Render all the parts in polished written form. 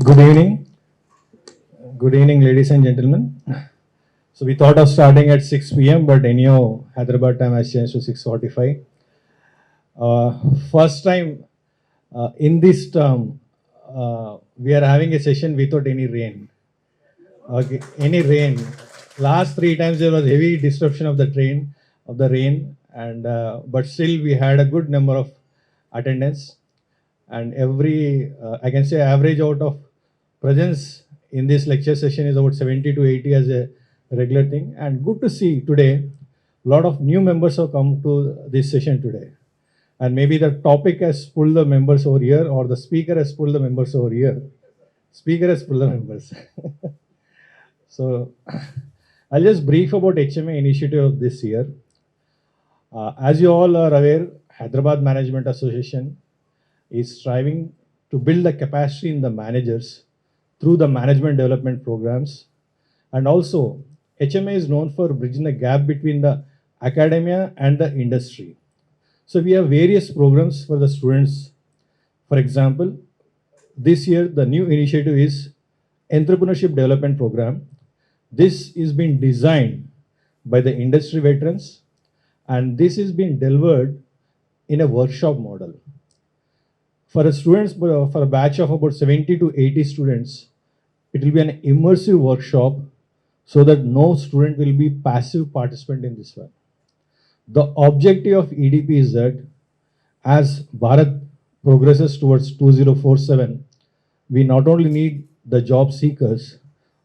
Good evening. Good evening, ladies and gentlemen. So we thought of starting at 6 p.m., but anyhow, Hyderabad time has changed to 6:45. First time in this term, we are having a session without any rain. Okay, any rain. Last three times there was heavy disruption of the rain, and but still we had a good number of attendance, and every I can say average out of presence in this lecture session is about 70 to 80 as a regular thing. And good to see today a lot of new members have come to this session today, and maybe the topic has pulled the members over here, or the speaker has pulled the members over here. Speaker has pulled the members. So I'll just brief about HMA initiative of this year. As you all are aware, Hyderabad Management Association is striving to build the capacity in the managers through the management development programs. And also, HMA is known for bridging the gap between the academia and the industry. So we have various programs for the students. For example, this year the new initiative is Entrepreneurship Development Program. This is being designed by the industry veterans, and this is being delivered in a workshop model. For a students, for a batch of about 70 to 80 students, it will be an immersive workshop so that no student will be passive participant in this one. The objective of EDP is that as Bharat progresses towards 2047, we not only need the job seekers,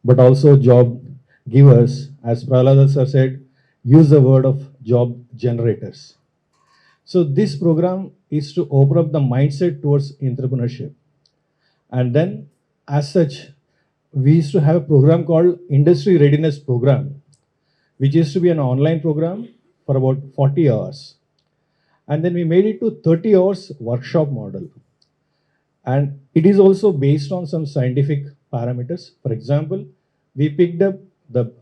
but also job givers. As Prahlad sir said, use the word of job generators. So this program is to open up the mindset towards entrepreneurship. And then as such, we used to have a program called Industry Readiness Program, which used to be an online program for about 40 hours. And then we made it to 30 hours workshop model. And it is also based on some scientific parameters. For example, we picked up the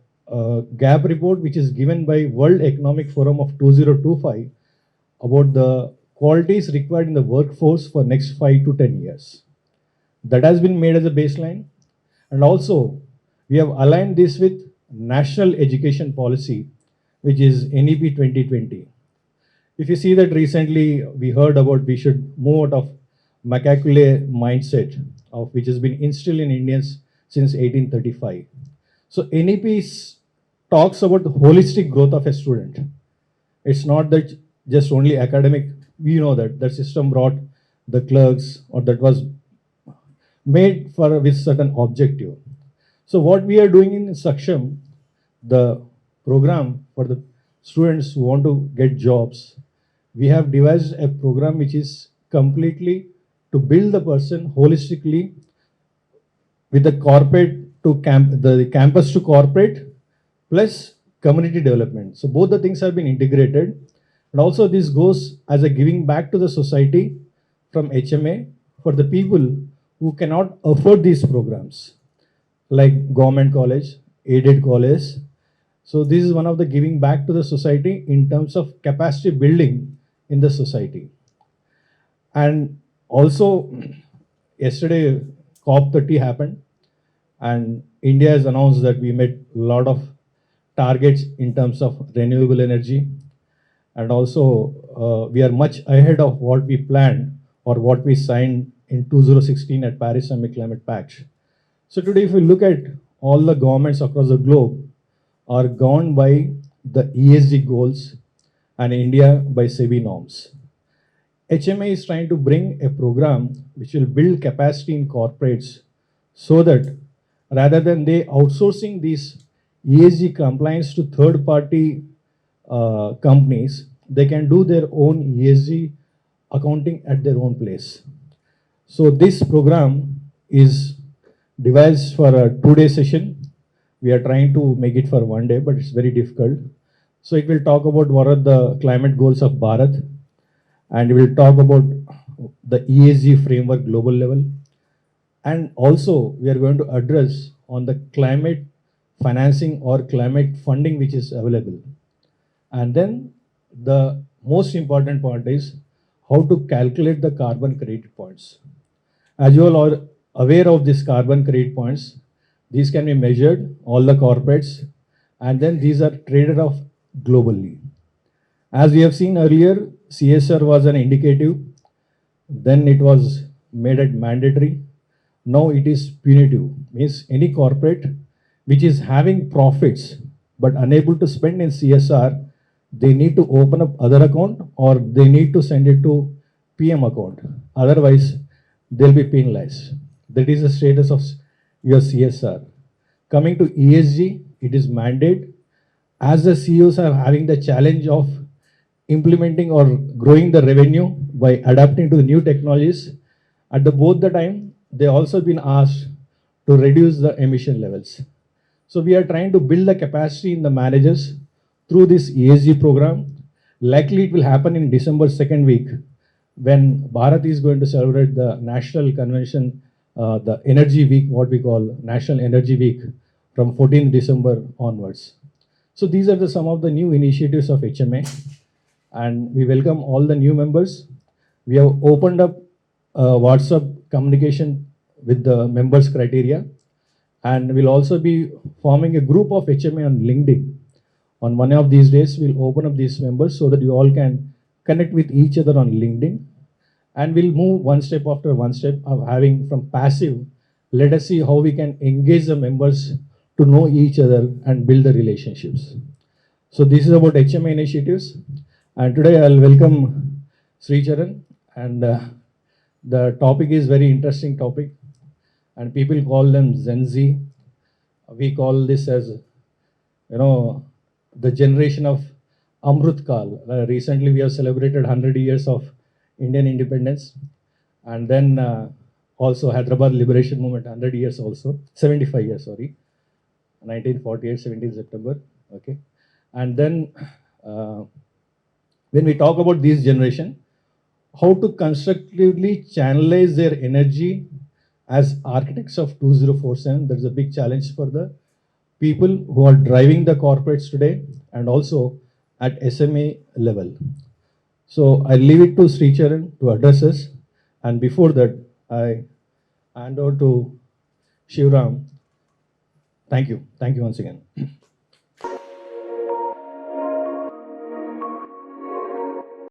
gap report, which is given by World Economic Forum of 2025 about the qualities required in the workforce for next 5 to 10 years. That has been made as a baseline. And also, we have aligned this with National Education Policy, which is NEP 2020. If you see that recently we heard about we should move out of Macaulay mindset, of which has been instilled in Indians since 1835. So NEP talks about the holistic growth of a student. It's not that just only academic. We know that the system brought the clerks, or that was made for with certain objective. So what we are doing in Saksham, the program for the students who want to get jobs, we have devised a program which is completely to build the person holistically with the corporate to the campus to corporate plus community development. So both the things have been integrated. And also this goes as a giving back to the society from HMA for the people who cannot afford these programs, like government college, aided college. So this is one of the giving back to the society in terms of capacity building in the society. And also, yesterday COP30 happened, and India has announced that we met a lot of targets in terms of renewable energy. And also, we are much ahead of what we planned or what we signed in 2016 at Paris Climate Pact. So today, if we look at all the governments across the globe are governed by the ESG goals, and India by SEBI norms. HMA is trying to bring a program which will build capacity in corporates so that rather than they outsourcing these ESG compliance to third-party companies, they can do their own ESG accounting at their own place. So this program is devised for a 2-day session. We are trying to make it for 1 day, but it's very difficult. So it will talk about what are the climate goals of Bharat, and we will talk about the ESG framework global level. And also we are going to address on the climate financing or climate funding which is available. And then the most important point is how to calculate the carbon credit points. As you all are aware of these carbon credit points. These can be measured, all the corporates, and then these are traded off globally. As we have seen earlier, CSR was an indicative, then it was made it mandatory. Now it is punitive, means any corporate which is having profits but unable to spend in CSR, they need to open up other account or they need to send it to PM account. Otherwise, they'll be penalized. That is the status of your CSR. Coming to ESG, it is mandate. As the CEOs are having the challenge of implementing or growing the revenue by adapting to the new technologies, at the both the time, they also been asked to reduce the emission levels. So we are trying to build the capacity in the managers through this ESG program. Likely it will happen in December second week when Bharat is going to celebrate the national convention, the energy week, what we call National Energy Week from 14th December onwards. So these are some of the new initiatives of HMA and we welcome all the new members. We have opened up WhatsApp communication with the members criteria and we'll also be forming a group of HMA on LinkedIn. On one of these days, we'll open up these members so that you all can connect with each other on LinkedIn and we'll move one step after one step of having from passive. Let us see how we can engage the members to know each other and build the relationships. So this is about HMA initiatives. And today I'll welcome Sri Charan and the topic is very interesting topic and people call them Gen Z. We call this as, the generation of Amrut Kal. Recently we have celebrated 100 years of Indian independence and then also Hyderabad Liberation Movement 100 years also, 75 years, sorry, 1948, 17 September, okay. And then when we talk about this generation, how to constructively channelize their energy as architects of 2047, that's a big challenge for the people who are driving the corporates today and also at SMA level. So I leave it to Sri Charan to address us. And before that, I hand over to Shivram. Thank you. Thank you once again.